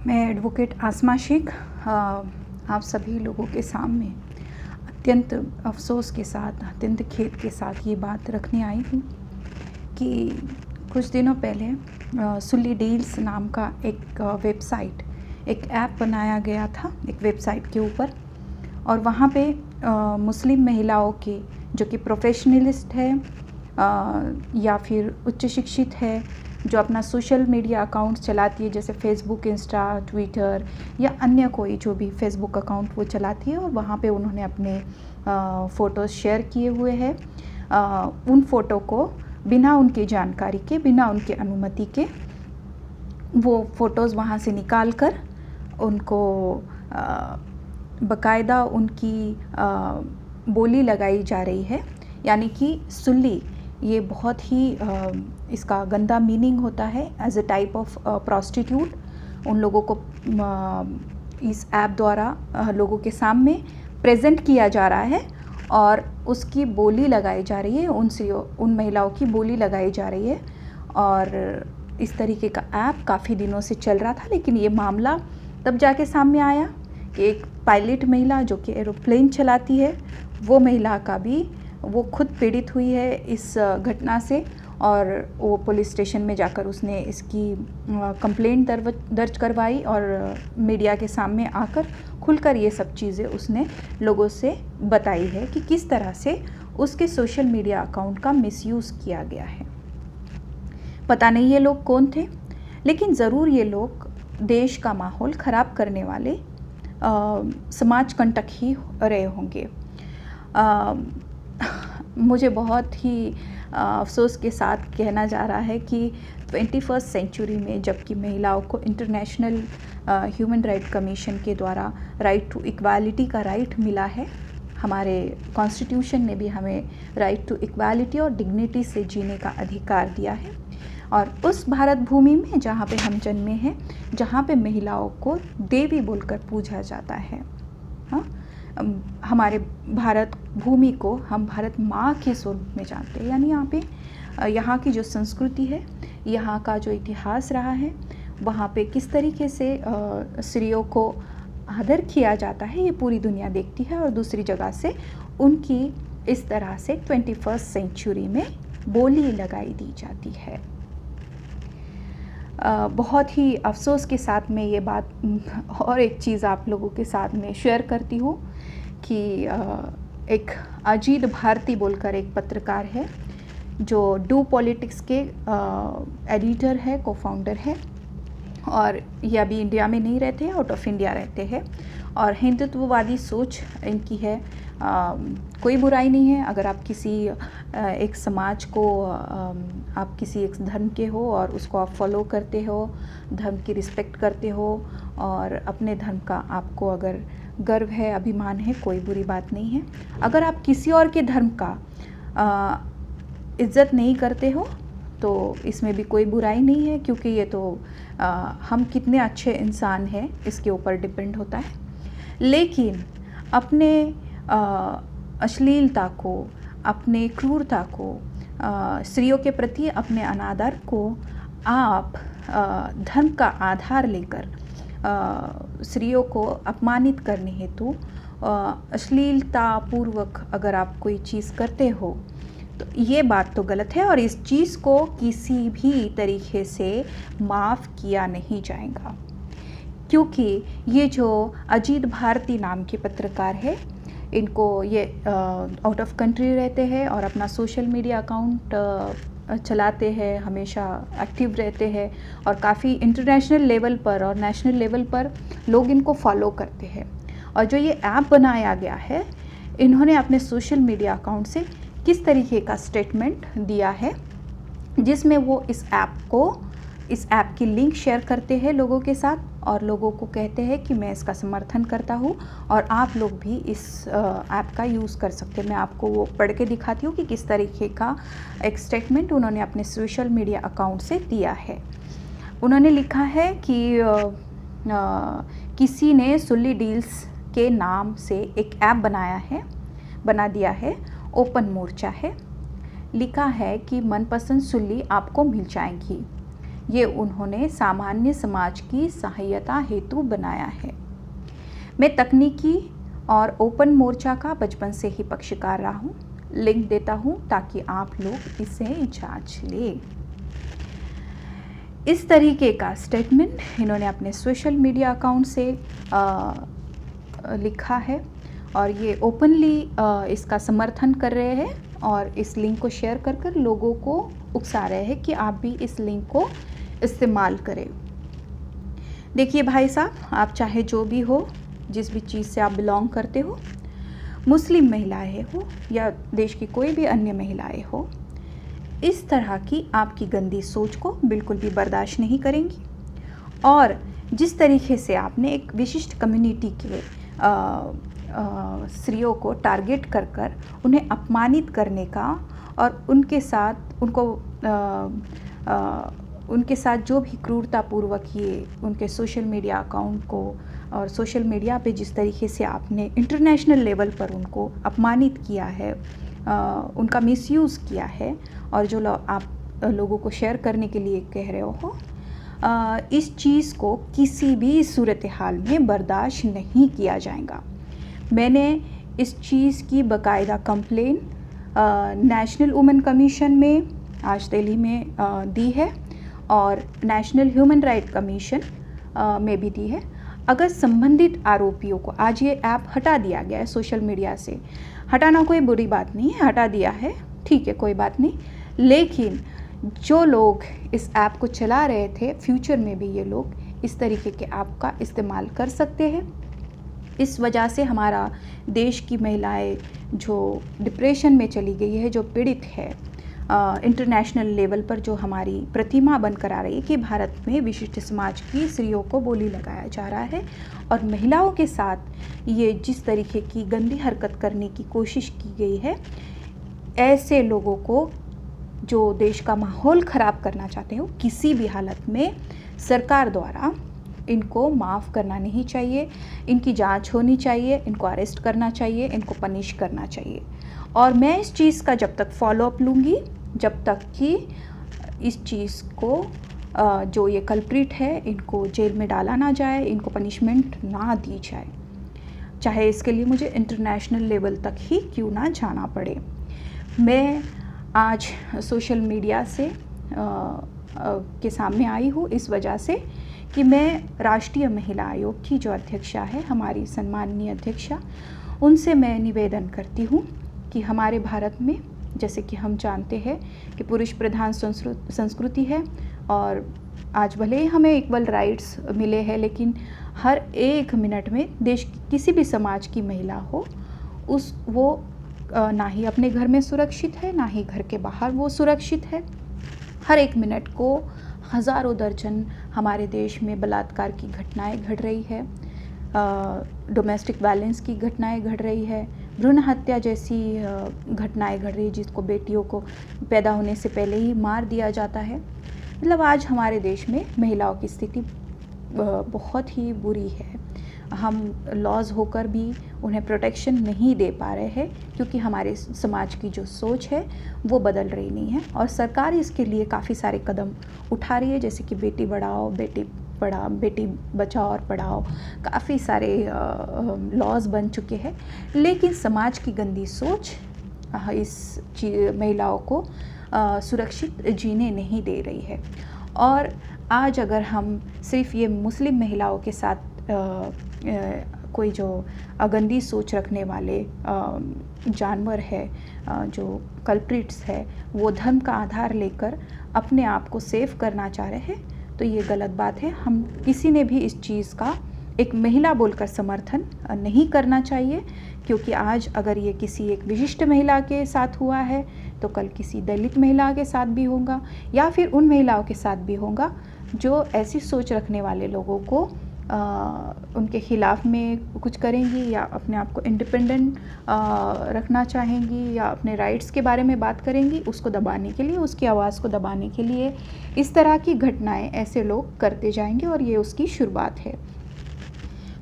मैं एडवोकेट आसमा शेख आप सभी लोगों के सामने अत्यंत अफसोस के साथ, अत्यंत खेद के साथ ये बात रखने आई हूँ कि कुछ दिनों पहले सुल्ली डील्स नाम का एक वेबसाइट, एक ऐप बनाया गया था एक वेबसाइट के ऊपर, और वहाँ पे मुस्लिम महिलाओं के जो कि प्रोफेशनलिस्ट है या फिर उच्च शिक्षित है, जो अपना सोशल मीडिया अकाउंट चलाती है, जैसे फेसबुक, इंस्टा, ट्विटर या अन्य कोई जो भी फेसबुक अकाउंट वो चलाती है, और वहाँ पे उन्होंने अपने फ़ोटोज़ शेयर किए हुए हैं। उन फ़ोटो को बिना उनकी जानकारी के, बिना उनके अनुमति के वो फ़ोटोज़ वहाँ से निकाल कर उनको बाकायदा उनकी बोली लगाई जा रही है। यानी कि सुल्ली ये बहुत ही इसका गंदा मीनिंग होता है as a type of prostitute. उन लोगों को इस ऐप द्वारा लोगों के सामने प्रेजेंट किया जा रहा है और उसकी बोली लगाई जा रही है, उन महिलाओं की बोली लगाई जा रही है। और इस तरीके का ऐप काफ़ी दिनों से चल रहा था, लेकिन ये मामला तब जाके सामने आया कि एक पायलट महिला जो कि एरोप्लेन चलाती है, वो महिला का भी वो खुद पीड़ित हुई है इस घटना से, और वो पुलिस स्टेशन में जाकर उसने इसकी कंप्लेंट दर्ज करवाई और मीडिया के सामने आकर खुलकर ये सब चीज़ें उसने लोगों से बताई है कि किस तरह से उसके सोशल मीडिया अकाउंट का मिसयूज़ किया गया है। पता नहीं ये लोग कौन थे, लेकिन ज़रूर ये लोग देश का माहौल ख़राब करने वाले समाज कंटक ही रहे होंगे। मुझे बहुत ही अफसोस के साथ कहना जा रहा है कि 21st सेंचुरी में, जबकि महिलाओं को इंटरनेशनल ह्यूमन राइट कमीशन के द्वारा राइट टू इक्वालिटी का राइट मिला है, हमारे कॉन्स्टिट्यूशन ने भी हमें राइट टू इक्वालिटी और डिग्निटी से जीने का अधिकार दिया है, और उस भारत भूमि में जहाँ पे हम जन्मे हैं, जहाँ पे महिलाओं को देवी बोलकर पूजा जाता है, हाँ, हमारे भारत भूमि को हम भारत माँ के स्वरूप में जानते हैं। यानी यहाँ की जो संस्कृति है, यहाँ का जो इतिहास रहा है, वहाँ पे किस तरीके से स्त्रियों को आदर किया जाता है, ये पूरी दुनिया देखती है, और दूसरी जगह से उनकी इस तरह से 21st सेंचुरी में बोली लगाई दी जाती है। बहुत ही अफसोस के साथ मैं ये बात और एक चीज़ आप लोगों के साथ में शेयर करती हूँ कि एक अजीत भारती बोलकर एक पत्रकार है, जो डू पॉलिटिक्स के एडिटर है, को फाउंडर है, और ये अभी इंडिया में नहीं रहते हैं, आउट ऑफ इंडिया रहते हैं, और हिंदुत्ववादी सोच इनकी है। कोई बुराई नहीं है अगर आप किसी एक समाज को, आप किसी एक धर्म के हो और उसको आप फॉलो करते हो, धर्म की रिस्पेक्ट करते हो, और अपने धर्म का आपको अगर गर्व है, अभिमान है, कोई बुरी बात नहीं है। अगर आप किसी और के धर्म का इज़्ज़त नहीं करते हो तो इसमें भी कोई बुराई नहीं है, क्योंकि ये तो हम कितने अच्छे इंसान हैं इसके ऊपर डिपेंड होता है। लेकिन अपने अश्लीलता को, अपने क्रूरता को, स्त्रियों के प्रति अपने अनादर को आप धर्म का आधार लेकर स्त्रियों को अपमानित करने हेतु अश्लीलतापूर्वक अगर आप कोई चीज़ करते हो तो ये बात तो गलत है, और इस चीज़ को किसी भी तरीके से माफ़ किया नहीं जाएगा। क्योंकि ये जो अजीत भारती नाम के पत्रकार है, इनको ये आउट ऑफ कंट्री रहते हैं और अपना सोशल मीडिया अकाउंट चलाते हैं, हमेशा एक्टिव रहते हैं, और काफ़ी इंटरनेशनल लेवल पर और नेशनल लेवल पर लोग इनको फॉलो करते हैं। और जो ये ऐप बनाया गया है, इन्होंने अपने सोशल मीडिया अकाउंट से किस तरीके का स्टेटमेंट दिया है, जिसमें वो इस ऐप की लिंक शेयर करते हैं लोगों के साथ, और लोगों को कहते हैं कि मैं इसका समर्थन करता हूँ और आप लोग भी इस ऐप का यूज़ कर सकते हैं। मैं आपको वो पढ़ के दिखाती हूँ कि किस तरीके का एक स्टेटमेंट उन्होंने अपने सोशल मीडिया अकाउंट से दिया है। उन्होंने लिखा है कि किसी ने सुल्ली डील्स के नाम से एक ऐप बना दिया है, ओपन मोर्चा है, लिखा है कि मनपसंद सुल्ली आपको मिल जाएंगी। ये उन्होंने सामान्य समाज की सहायता हेतु बनाया है। मैं तकनीकी और ओपन मोर्चा का बचपन से ही पक्षकार रहा हूँ। लिंक देता हूँ ताकि आप लोग इसे जांच लें। इस तरीके का स्टेटमेंट इन्होंने अपने सोशल मीडिया अकाउंट से लिखा है और ये ओपनली इसका समर्थन कर रहे हैं और इस लिंक को शेयर कर कर लोगों को उकसा रहे हैं कि आप भी इस लिंक को इस्तेमाल करें। देखिए भाई साहब, आप चाहे जो भी हो, जिस भी चीज़ से आप बिलोंग करते हो, मुस्लिम महिलाएं हो या देश की कोई भी अन्य महिलाएं हो, इस तरह की आपकी गंदी सोच को बिल्कुल भी बर्दाश्त नहीं करेंगी। और जिस तरीके से आपने एक विशिष्ट कम्युनिटी के स्त्रियों को टारगेट कर कर उन्हें अपमानित करने का और उनके साथ जो भी क्रूरतापूर्वक ये उनके सोशल मीडिया अकाउंट को और सोशल मीडिया पे जिस तरीके से आपने इंटरनेशनल लेवल पर उनको अपमानित किया है, उनका मिसयूज़ किया है और जो आप लोगों को शेयर करने के लिए कह रहे हो, इस चीज़ को किसी भी सूरत हाल में बर्दाश्त नहीं किया जाएगा। मैंने इस चीज़ की बाकायदा कंप्लेन नेशनल वुमेन कमीशन में आज दिल्ली में दी है और नेशनल ह्यूमन राइट कमीशन में भी दी है। अगर संबंधित आरोपियों को आज ये ऐप हटा दिया गया है सोशल मीडिया से, हटाना कोई बुरी बात नहीं है, हटा दिया है, ठीक है, कोई बात नहीं, लेकिन जो लोग इस ऐप को चला रहे थे, फ्यूचर में भी ये लोग इस तरीके के ऐप का इस्तेमाल कर सकते हैं। इस वजह से हमारा देश की महिलाएं जो डिप्रेशन में चली गई है, जो पीड़ित है, इंटरनेशनल लेवल पर जो हमारी प्रतिमा बनकर आ रही है कि भारत में विशिष्ट समाज की स्त्रियों को बोली लगाया जा रहा है और महिलाओं के साथ ये जिस तरीके की गंदी हरकत करने की कोशिश की गई है, ऐसे लोगों को जो देश का माहौल ख़राब करना चाहते हो, किसी भी हालत में सरकार द्वारा इनको माफ़ करना नहीं चाहिए, इनकी जांच होनी चाहिए, इनको अरेस्ट करना चाहिए, इनको पनिश करना चाहिए। और मैं इस चीज़ का जब तक फॉलोअप लूँगी जब तक कि इस चीज़ को जो ये कल्प्रिट है इनको जेल में डाला ना जाए, इनको पनिशमेंट ना दी जाए, चाहे इसके लिए मुझे इंटरनेशनल लेवल तक ही क्यों ना जाना पड़े। मैं आज सोशल मीडिया से के सामने आई हूँ इस वजह से कि मैं राष्ट्रीय महिला आयोग की जो अध्यक्षा है, हमारी सम्माननीय अध्यक्षा, उनसे मैं निवेदन करती हूँ कि हमारे भारत में, जैसे कि हम जानते हैं कि पुरुष प्रधान संस्कृति है और आज भले ही हमें इक्वल राइट्स मिले हैं, लेकिन हर एक मिनट में देश की किसी भी समाज की महिला हो, वो ना ही अपने घर में सुरक्षित है, ना ही घर के बाहर वो सुरक्षित है। हर एक मिनट को हज़ारों दर्जन हमारे देश में बलात्कार की घटनाएं घट रही है, डोमेस्टिक वायलेंस की घटनाएं घट रही है, भ्रूण हत्या जैसी घटनाएं घट रही है, जिसको बेटियों को पैदा होने से पहले ही मार दिया जाता है। मतलब आज हमारे देश में महिलाओं की स्थिति बहुत ही बुरी है। हम लॉज होकर भी उन्हें प्रोटेक्शन नहीं दे पा रहे हैं क्योंकि हमारे समाज की जो सोच है वो बदल रही नहीं है और सरकार इसके लिए काफ़ी सारे कदम उठा रही है, जैसे कि बेटी बढ़ाओ, बेटी बचाओ और पढ़ाओ, काफ़ी सारे लॉज बन चुके हैं, लेकिन समाज की गंदी सोच इस महिलाओं को सुरक्षित जीने नहीं दे रही है। और आज अगर हम सिर्फ ये मुस्लिम महिलाओं के साथ कोई जो गंदी सोच रखने वाले जानवर है, जो कल्प्रिट्स है, वो धर्म का आधार लेकर अपने आप को सेव करना चाह रहे हैं, तो ये गलत बात है। हम किसी ने भी इस चीज़ का एक महिला बोलकर समर्थन नहीं करना चाहिए, क्योंकि आज अगर ये किसी एक विशिष्ट महिला के साथ हुआ है तो कल किसी दलित महिला के साथ भी होगा या फिर उन महिलाओं के साथ भी होगा जो ऐसी सोच रखने वाले लोगों को उनके ख़िलाफ़ में कुछ करेंगी या अपने आप को इंडिपेंडेंट रखना चाहेंगी या अपने राइट्स के बारे में बात करेंगी, उसको दबाने के लिए, उसकी आवाज़ को दबाने के लिए इस तरह की घटनाएं ऐसे लोग करते जाएंगे और ये उसकी शुरुआत है।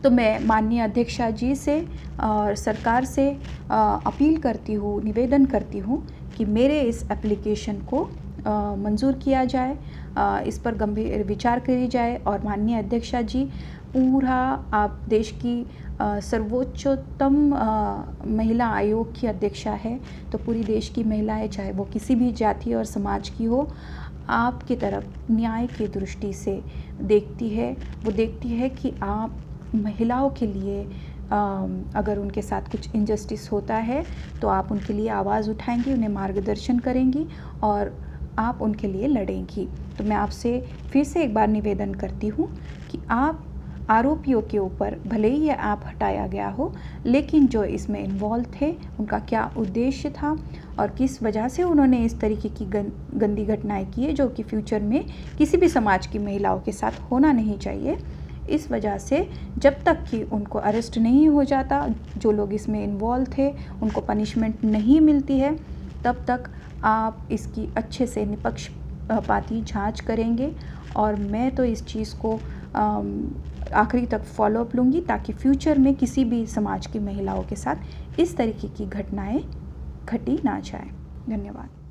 तो मैं माननीय अध्यक्षा जी से और सरकार से अपील करती हूँ, निवेदन करती हूँ कि मेरे इस एप्लीकेशन को मंजूर किया जाए, इस पर गंभीर विचार करी जाए और माननीय अध्यक्षा जी पूरा आप देश की सर्वोच्चतम महिला आयोग की अध्यक्षा है, तो पूरी देश की महिलाएं चाहे वो किसी भी जाति और समाज की हो आपकी तरफ न्याय की दृष्टि से देखती है। वो देखती है कि आप महिलाओं के लिए अगर उनके साथ कुछ इनजस्टिस होता है तो आप उनके लिए आवाज़ उठाएंगी, उन्हें मार्गदर्शन करेंगी और आप उनके लिए लड़ेंगी। तो मैं आपसे फिर से एक बार निवेदन करती हूँ कि आप आरोपियों के ऊपर भले ही ये ऐप हटाया गया हो, लेकिन जो इसमें इन्वॉल्व थे उनका क्या उद्देश्य था और किस वजह से उन्होंने इस तरीके की गंदी घटनाएं की है जो कि फ्यूचर में किसी भी समाज की महिलाओं के साथ होना नहीं चाहिए। इस वजह से जब तक कि उनको अरेस्ट नहीं हो जाता, जो लोग इसमें इन्वॉल्व थे उनको पनिशमेंट नहीं मिलती है, तब तक आप इसकी अच्छे से निष्पक्षपाती जांच करेंगे। और मैं तो इस चीज़ को आखिरी तक फॉलोअप लूँगी ताकि फ्यूचर में किसी भी समाज की महिलाओं के साथ इस तरीके की घटनाएं घटी ना जाए। धन्यवाद।